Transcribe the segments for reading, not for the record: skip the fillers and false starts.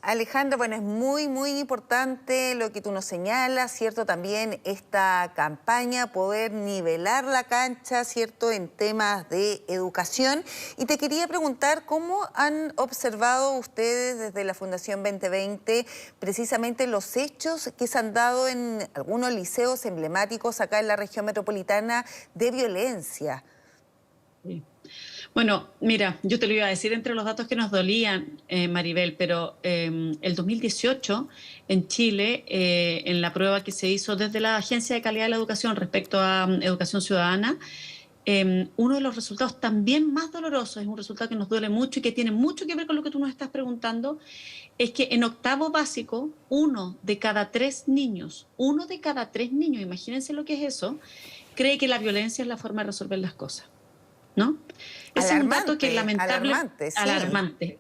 Alejandra, bueno, es muy importante lo que tú nos señalas, ¿cierto? También esta campaña, poder nivelar la cancha, ¿cierto? En temas de educación. Y te quería preguntar, ¿cómo han observado ustedes desde la Fundación 2020 precisamente los hechos que se han dado en algunos liceos emblemáticos acá en la región metropolitana de violencia? Sí. Bueno, mira, yo te lo iba a decir entre los datos que nos dolían, Maribel, pero el 2018 en Chile, en la prueba que se hizo desde la Agencia de Calidad de la Educación respecto a educación ciudadana, uno de los resultados también más dolorosos, es un resultado que nos duele mucho y que tiene mucho que ver con lo que tú nos estás preguntando, es que en octavo básico, uno de cada tres niños, imagínense lo que es eso, cree que la violencia es la forma de resolver las cosas, ¿no? Ese es un dato que Alarmante, sí.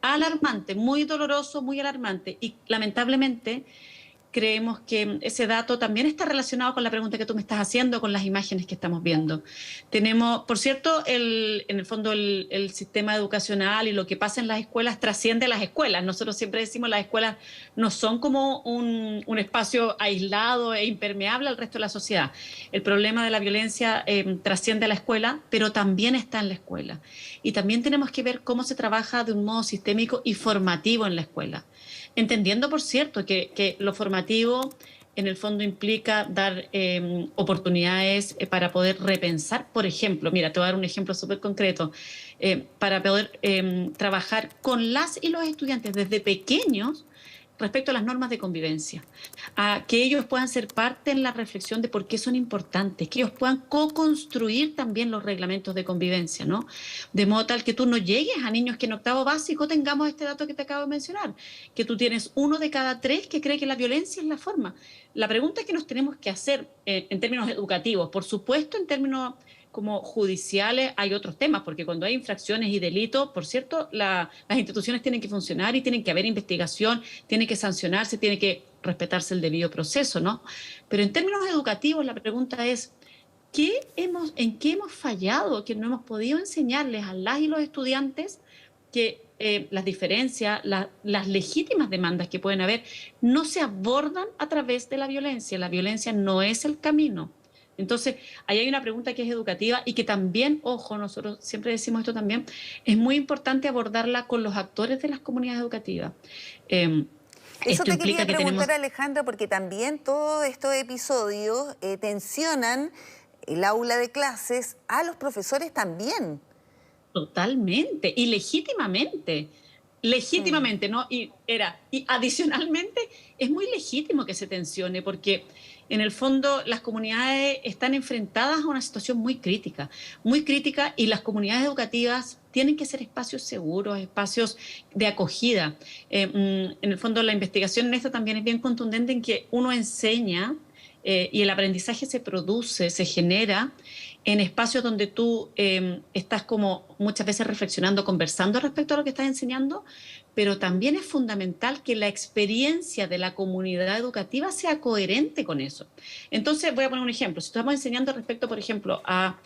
alarmante, muy doloroso, muy alarmante. Y lamentablemente creemos que ese dato también está relacionado con la pregunta que tú me estás haciendo, con las imágenes que estamos viendo. Tenemos, por cierto, en el fondo el sistema educacional y lo que pasa en las escuelas trasciende las escuelas. Nosotros siempre decimos las escuelas no son como un espacio aislado e impermeable al resto de la sociedad. El problema de la violencia trasciende a la escuela, pero también está en la escuela. Y también tenemos que ver cómo se trabaja de un modo sistémico y formativo en la escuela. Entendiendo, por cierto, que lo formativo en el fondo implica dar oportunidades para poder repensar, por ejemplo, mira, te voy a dar un ejemplo súper concreto, para poder trabajar con las y los estudiantes desde pequeños respecto a las normas de convivencia, a que ellos puedan ser parte en la reflexión de por qué son importantes, que ellos puedan co-construir también los reglamentos de convivencia, ¿no? De modo tal que tú no llegues a niños que en octavo básico tengamos este dato que te acabo de mencionar, que tú tienes uno de cada tres que cree que la violencia es la forma. La pregunta que nos tenemos que hacer en términos educativos, por supuesto en términos como judiciales hay otros temas, porque cuando hay infracciones y delitos, por cierto, las instituciones tienen que funcionar y tienen que haber investigación, tiene que sancionarse, tiene que respetarse el debido proceso, ¿no? Pero en términos educativos la pregunta es, ¿en qué hemos fallado? Que no hemos podido enseñarles a las y los estudiantes que las diferencias, las legítimas demandas que pueden haber, no se abordan a través de la violencia. La violencia no es el camino. Entonces, ahí hay una pregunta que es educativa y que también, ojo, nosotros siempre decimos esto también, es muy importante abordarla con los actores de las comunidades educativas. Eh, Eso Esto te implica quería que tenemos preguntar, Alejandra, porque también todos estos episodios tensionan el aula de clases a los profesores también. totalmente y legítimamente, Mm. legítimamente, ¿no? Y adicionalmente es muy legítimo que se tensione porque en el fondo las comunidades están enfrentadas a una situación muy crítica y las comunidades educativas tienen que ser espacios seguros, espacios de acogida. En el fondo la investigación en esto también es bien contundente en que uno enseña y el aprendizaje se produce, se genera en espacios donde tú estás como muchas veces reflexionando, conversando respecto a lo que estás enseñando, pero también es fundamental que la experiencia de la comunidad educativa sea coherente con eso. Entonces, voy a poner un ejemplo. Si estamos enseñando respecto, por ejemplo, a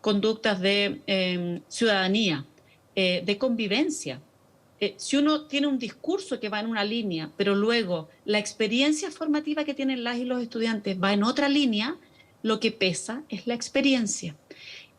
conductas de ciudadanía, de convivencia, si uno tiene un discurso que va en una línea, pero luego la experiencia formativa que tienen las y los estudiantes va en otra línea, lo que pesa es la experiencia.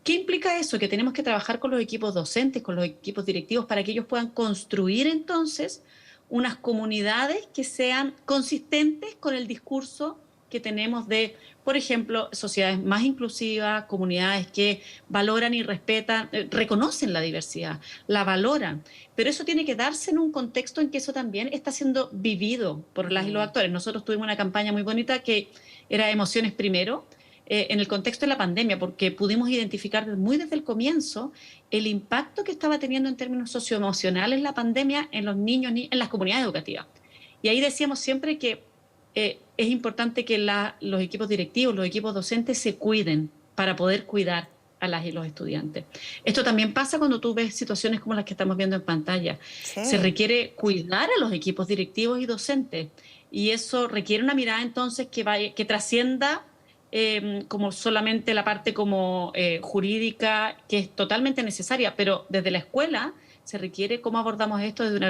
¿Qué implica eso? Que tenemos que trabajar con los equipos docentes, con los equipos directivos, para que ellos puedan construir entonces unas comunidades que sean consistentes con el discurso que tenemos de, por ejemplo, sociedades más inclusivas, comunidades que valoran y respetan, reconocen la diversidad, la valoran. Pero eso tiene que darse en un contexto en que eso también está siendo vivido por las y los Mm. actores. Nosotros tuvimos una campaña muy bonita que era Emociones Primero, en el contexto de la pandemia, porque pudimos identificar muy desde el comienzo el impacto que estaba teniendo en términos socioemocionales la pandemia en los niños, en las comunidades educativas. Y ahí decíamos siempre que es importante que los equipos directivos, los equipos docentes se cuiden para poder cuidar a las y los estudiantes. Esto también pasa cuando tú ves situaciones como las que estamos viendo en pantalla. Se Sí. requiere cuidar a los equipos directivos y docentes y eso requiere una mirada entonces que trascienda como solamente la parte como jurídica, que es totalmente necesaria, pero desde la escuela se requiere cómo abordamos esto desde una